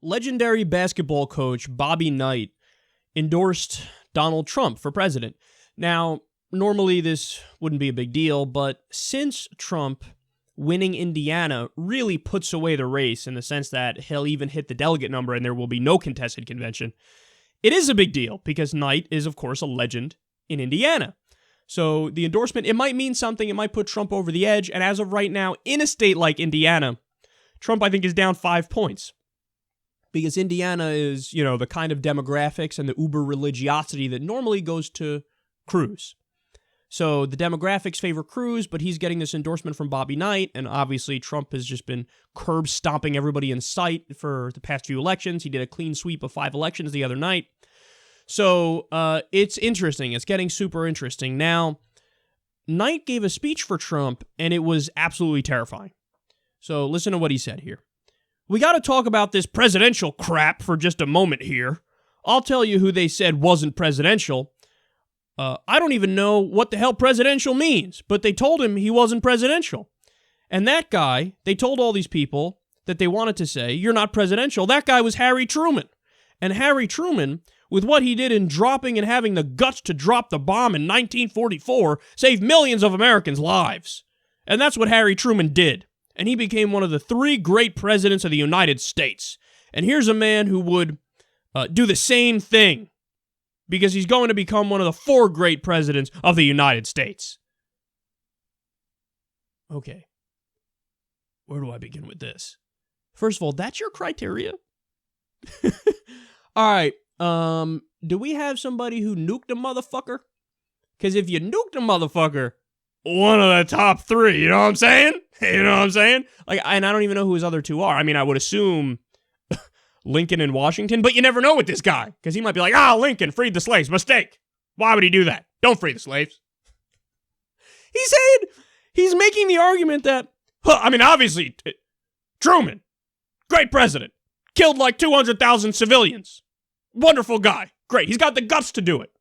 legendary basketball coach Bobby Knight endorsed Donald Trump for president. Now, normally this wouldn't be a big deal, but since Trump winning Indiana really puts away the race in the sense that he'll even hit the delegate number and there will be no contested convention, it is a big deal because Knight is, of course, a legend in Indiana. So the endorsement, it might mean something. It might put Trump over the edge. And as of right now, in a state like Indiana, Trump, I think, is down 5 points. Because Indiana is, the kind of demographics and the uber religiosity that normally goes to Cruz. So the demographics favor Cruz, but he's getting this endorsement from Bobby Knight, and obviously Trump has just been curb stomping everybody in sight for the past few elections. He did a clean sweep of 5 elections the other night. So it's interesting. It's getting super interesting. Now, Knight gave a speech for Trump, and it was absolutely terrifying. So listen to what he said here. We got to talk about this presidential crap for just a moment here. I'll tell you who they said wasn't presidential. I don't even know what the hell presidential means, but they told him he wasn't presidential. And that guy, they told all these people that they wanted to say, you're not presidential. That guy was Harry Truman. And Harry Truman, with what he did in dropping and having the guts to drop the bomb in 1944, saved millions of Americans' lives. And that's what Harry Truman did. And he became one of the 3 great presidents of the United States. And here's a man who would do the same thing, because he's going to become one of the 4 great presidents of the United States. Okay. Where do I begin with this? First of all, that's your criteria? All right. Do we have somebody who nuked a motherfucker? Because if you nuked a motherfucker, one of the top 3, you know what I'm saying? You know what I'm saying? And I don't even know who his other 2 are. I mean, I would assume Lincoln and Washington, but you never know with this guy, because he might be like, Lincoln freed the slaves. Mistake. Why would he do that? Don't free the slaves. He's making the argument that, obviously, Truman, great president, killed like 200,000 civilians. Wonderful guy. Great. He's got the guts to do it.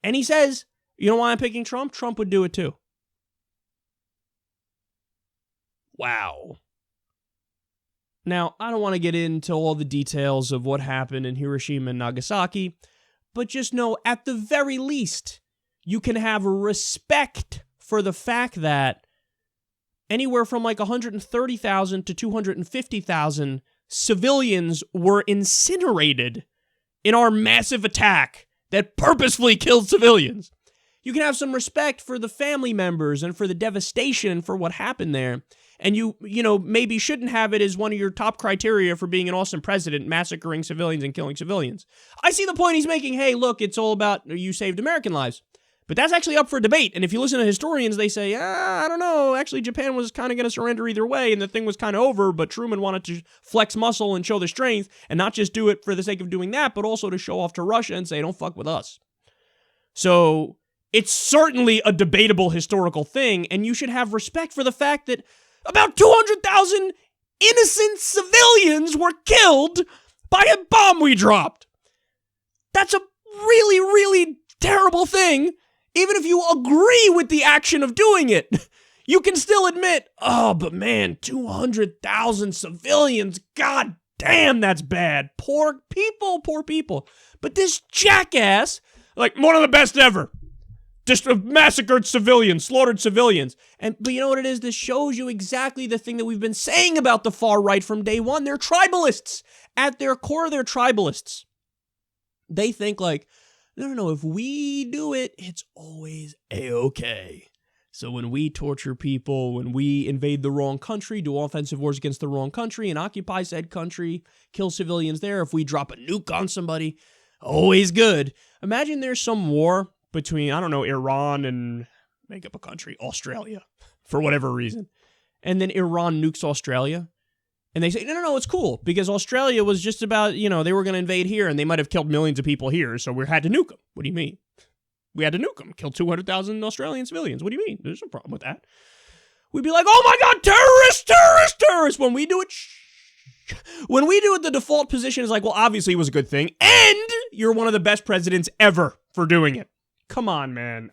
And he says, you know why I'm picking Trump? Trump would do it too. Wow. Now, I don't want to get into all the details of what happened in Hiroshima and Nagasaki, but just know, at the very least, you can have respect for the fact that anywhere from like 130,000 to 250,000 civilians were incinerated in our massive attack that purposefully killed civilians. You can have some respect for the family members and for the devastation for what happened there. And you maybe shouldn't have it as one of your top criteria for being an awesome president, massacring civilians and killing civilians. I see the point he's making. Hey, look, it's all about you saved American lives. But that's actually up for debate. And if you listen to historians, they say, I don't know. Actually, Japan was kind of going to surrender either way, and the thing was kind of over, but Truman wanted to flex muscle and show their strength, and not just do it for the sake of doing that, but also to show off to Russia and say, don't fuck with us. So it's certainly a debatable historical thing, and you should have respect for the fact that about 200,000 innocent civilians were killed by a bomb we dropped. That's a really, really terrible thing. Even if you agree with the action of doing it, you can still admit, but man, 200,000 civilians, god damn, that's bad. Poor people. But this jackass, like one of the best ever, just massacred civilians, slaughtered civilians. But you know what it is? This shows you exactly the thing that we've been saying about the far right from day one. They're tribalists. At their core, they're tribalists. They think like, no, if we do it, it's always A-okay. So when we torture people, when we invade the wrong country, do offensive wars against the wrong country, and occupy said country, kill civilians there, if we drop a nuke on somebody, always good. Imagine there's some war between, Iran and, make up a country, Australia, for whatever reason. And then Iran nukes Australia. And they say, no, it's cool, because Australia was just about, they were going to invade here, and they might have killed millions of people here, so we had to nuke them. What do you mean? We had to nuke them, kill 200,000 Australian civilians. What do you mean? There's no problem with that. We'd be like, oh my God, terrorists! When we do it, when we do it, the default position is like, well, obviously it was a good thing, and you're one of the best presidents ever for doing it. Come on, man.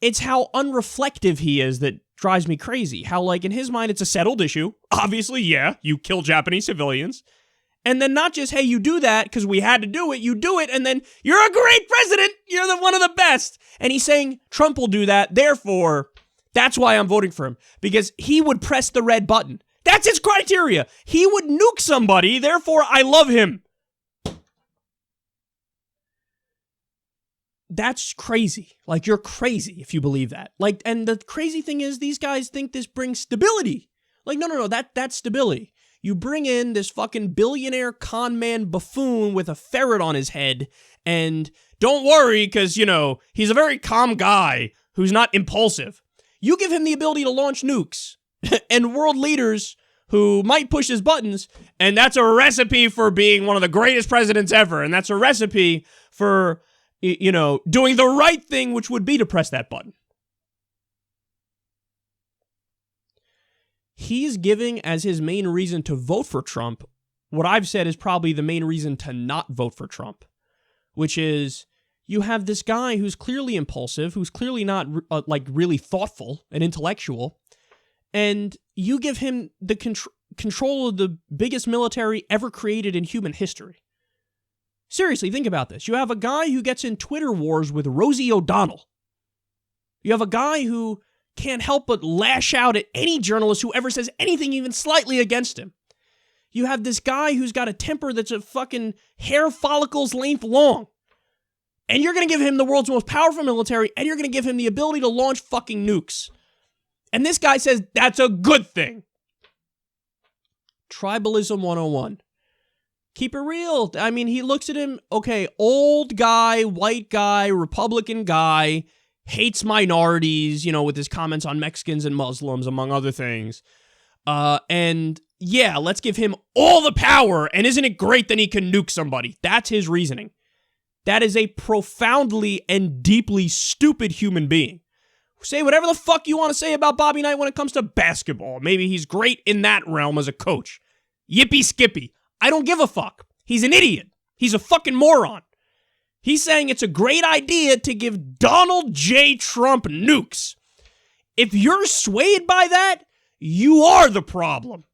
It's how unreflective he is that drives me crazy. How, like, in his mind, it's a settled issue. Obviously, yeah, you kill Japanese civilians. And then not just, hey, you do that because we had to do it, you do it, and then you're a great president, you're one of the best. And he's saying Trump will do that, therefore, that's why I'm voting for him. Because he would press the red button. That's his criteria. He would nuke somebody, therefore I love him. That's crazy. Like, you're crazy if you believe that. Like, and the crazy thing is, these guys think this brings stability. Like, no, that's stability. You bring in this fucking billionaire con man buffoon with a ferret on his head, and don't worry, because, you know, he's a very calm guy who's not impulsive. You give him the ability to launch nukes and world leaders who might push his buttons, and that's a recipe for being one of the greatest presidents ever, and that's a recipe for, you know, doing the right thing, which would be to press that button. He's giving as his main reason to vote for Trump what I've said is probably the main reason to not vote for Trump, which is you have this guy who's clearly impulsive, who's clearly not like really thoughtful and intellectual, and you give him the control of the biggest military ever created in human history. Seriously, think about this. You have a guy who gets in Twitter wars with Rosie O'Donnell. You have a guy who can't help but lash out at any journalist who ever says anything even slightly against him. You have this guy who's got a temper that's a fucking hair follicle's length long. And you're going to give him the world's most powerful military, and you're going to give him the ability to launch fucking nukes. And this guy says that's a good thing. Tribalism 101. Keep it real. I mean, he looks at him, okay, old guy, white guy, Republican guy, hates minorities, you know, with his comments on Mexicans and Muslims, among other things. And yeah, let's give him all the power, and isn't it great that he can nuke somebody? That's his reasoning. That is a profoundly and deeply stupid human being. Say whatever the fuck you want to say about Bobby Knight when it comes to basketball. Maybe he's great in that realm as a coach. Yippee skippy. I don't give a fuck. He's an idiot. He's a fucking moron. He's saying it's a great idea to give Donald J. Trump nukes. If you're swayed by that, you are the problem.